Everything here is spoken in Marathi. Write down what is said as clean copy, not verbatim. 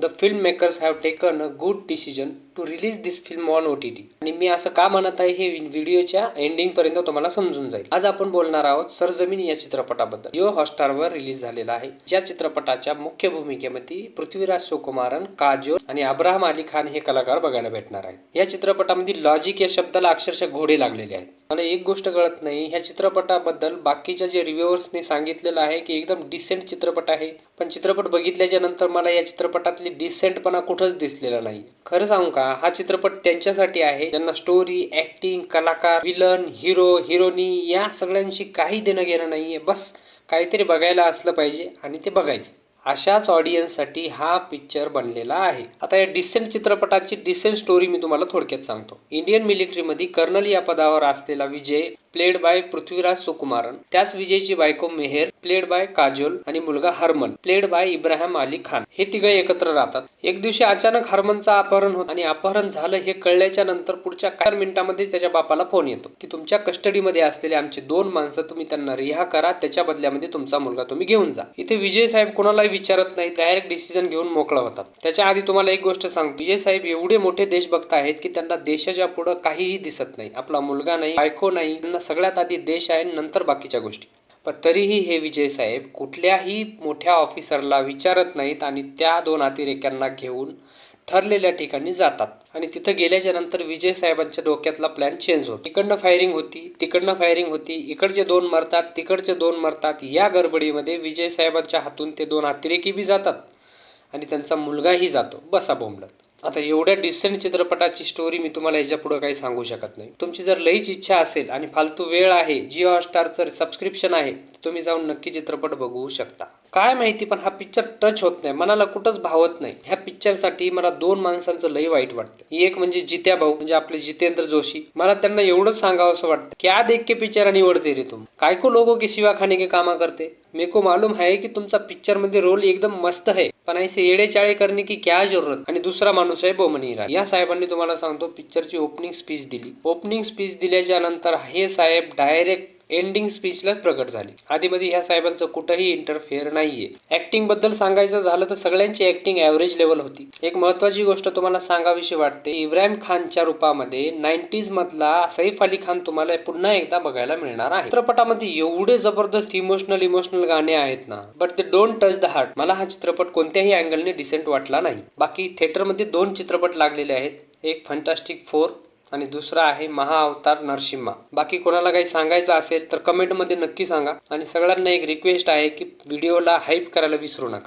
The filmmakers have taken a good decision to release this film on OTT. आणि मी असं का म्हणत आहे हे व्हिडिओच्या एंडिंग पर्यंत तुम्हाला समजून जाईल. आज आपण बोलणार आहोत सरजमीन या चित्रपटाबद्दल. जिओ हॉटस्टारवर रिलीज झालेला आहे. या चित्रपटाच्या मुख्य भूमिकेमध्ये पृथ्वीराज सुकुमारन, काजोल आणि अब्राहम अली खान हे कलाकार बघायला भेटणार आहेत. या चित्रपटामध्ये लॉजिक या शब्दाला अक्षरशः घोडे लागलेले आहेत. मला एक गोष्ट कळत नाही, ह्या चित्रपटाबद्दल बाकीच्या जे रिव्ह्यूअर्सने सांगितलेलं आहे की एकदम डिसेंट चित्रपट आहे, पण चित्रपट बघितल्याच्या नंतर मला या चित्रपटातली डिसेंटपणा कुठंच दिसलेला नाही. खरं सांगू का, हा चित्रपट त्यांच्यासाठी आहे ज्यांना स्टोरी, ऍक्टिंग, कलाकार, विलन, हिरो, हिरोनी या सगळ्यांशी काही देणं घेणं नाहीये. बस काहीतरी बघायला असलं पाहिजे आणि ते बघायचं. अशाच ऑडियन्ससाठी हा पिक्चर बनलेला आहे. आता या डिसेंट चित्रपटाची डिसेंट स्टोरी मी तुम्हाला थोडक्यात सांगतो. इंडियन मिलिटरीमध्ये कर्नल या पदावर असलेला विजय प्लेड बाय पृथ्वीराज सुकुमारन, त्याच विजयची बायको मेहेर प्लेड बाय काजोल आणि मुलगा हरमन प्लेड बाय इब्राहिम अली खान हे तिघे एकत्र राहतात. एक दिवशी अचानक हरमनचं अपहरण होतं आणि अपहरण झालं हे कळल्याच्या नंतर पुढच्या काही मिनिटांमध्ये त्याच्या बापाला फोन येतो की तुमच्या कस्टडीमध्ये असलेले आमचे 2 माणसं तुम्ही त्यांना रिहा करा, त्याच्या बदल्यामध्ये तुमचा मुलगा तुम्ही घेऊन जा. इथे विजय साहेब कोणालाही विचारत नाही, डायरेक्ट डिसिजन घेऊन मोकळा होतात. त्याच्या आधी तुम्हाला एक गोष्ट सांगतो, विजय साहेब एवढे मोठे देशभक्त आहेत की त्यांना देशाच्या पुढे काहीही दिसत नाही. आपला मुलगा नाही, बायको नाही, त्यांना सगळ्यात आधी देश आहे, नंतर बाकीच्या गोष्टी. पण तरीही हे विजय साहेब कुठल्याही मोठ्या ऑफिसरला विचारत नाहीत आणि त्या 2 अतिरेक्यांना घेऊन ठरलेल्या ठिकाणी जातात. आणि तिथं गेल्याच्या नंतर विजय साहेबांच्या डोक्यातला प्लॅन चेंज होतो. इकडनं फायरिंग होती, तिकडनं फायरिंग होती, इकडचे 2 मरतात, तिकडचे 2 मरतात. या गडबडीमध्ये विजय साहेबांच्या हातून ते 2 अतिरेकी बी जातात आणि त्यांचा मुलगाही जातो. बसा बोंबलत. आता एवढ्या डिसेंट चित्रपटाची स्टोरी मी तुम्हाला याच्या पुढे काही सांगू शकत नाही. तुमची जर लईच इच्छा असेल आणि फालतू वेळ आहे, जिओ हॉटस्टारचं सबस्क्रिप्शन आहे, तुम्ही जाऊन नक्की चित्रपट बघू शकता. काय माहिती, पण हा पिक्चर टच होत नाही, मनाला कुठंच भावत नाही. ह्या पिक्चरसाठी मला 2 माणसांचं लई वाईट वाटतं. एक म्हणजे जित्या भाऊ, म्हणजे आपले जितेंद्र जोशी. मला त्यांना एवढंच सांगावं असं वाटतं, क्या देख के पिक्चर निवडते रे तुम, काय को लोगों की शिवा खाने के कामा करते. मेरे को मालूम है कि तुमचा पिक्चर मध्ये रोल एकदम मस्त है, पण ऐसे येडे चाळे करने की क्या जरूरत. आणि दुसरा माणूस आहे बोमन इराणी. या साहेबांनी तुम्हाला सांगतो पिक्चरची ओपनिंग स्पीच दिली. ओपनिंग स्पीच दिल्याच्या नंतर हे साहेब डायरेक्ट एंडिंग स्पीचलाच प्रकट झाले. आधीमध्ये ह्या साहेबांचं कुठंही इंटरफेअर नाहीये. ऍक्टिंग बद्दल सांगायचं झालं तर सगळ्यांची ऍक्टिंग ऍव्हरेज लेवल होती. एक महत्वाची गोष्ट तुम्हाला सांगावीशी वाटते, इब्राहिम खानच्या रूपामध्ये 90s मधला सैफ अली खान तुम्हाला पुन्हा एकदा बघायला मिळणार आहे. चित्रपटामध्ये एवढे जबरदस्त इमोशनल गाणे आहेत ना, बट ते डोंट टच द हार्ट. मला हा चित्रपट कोणत्याही अँगलने डिसेंट वाटला नाही. बाकी थिएटरमध्ये 2 चित्रपट लागलेले आहेत, एक फॅन्टास्टिक 4 आणि दुसरा आहे महाअवतार नरसिम्हा. बाकी कोणाला काही सांगायचं असेल तर कमेंटमध्ये नक्की सांगा. आणि सगळ्यांना एक रिक्वेस्ट आहे की व्हिडिओला हाईप करायला विसरू नका.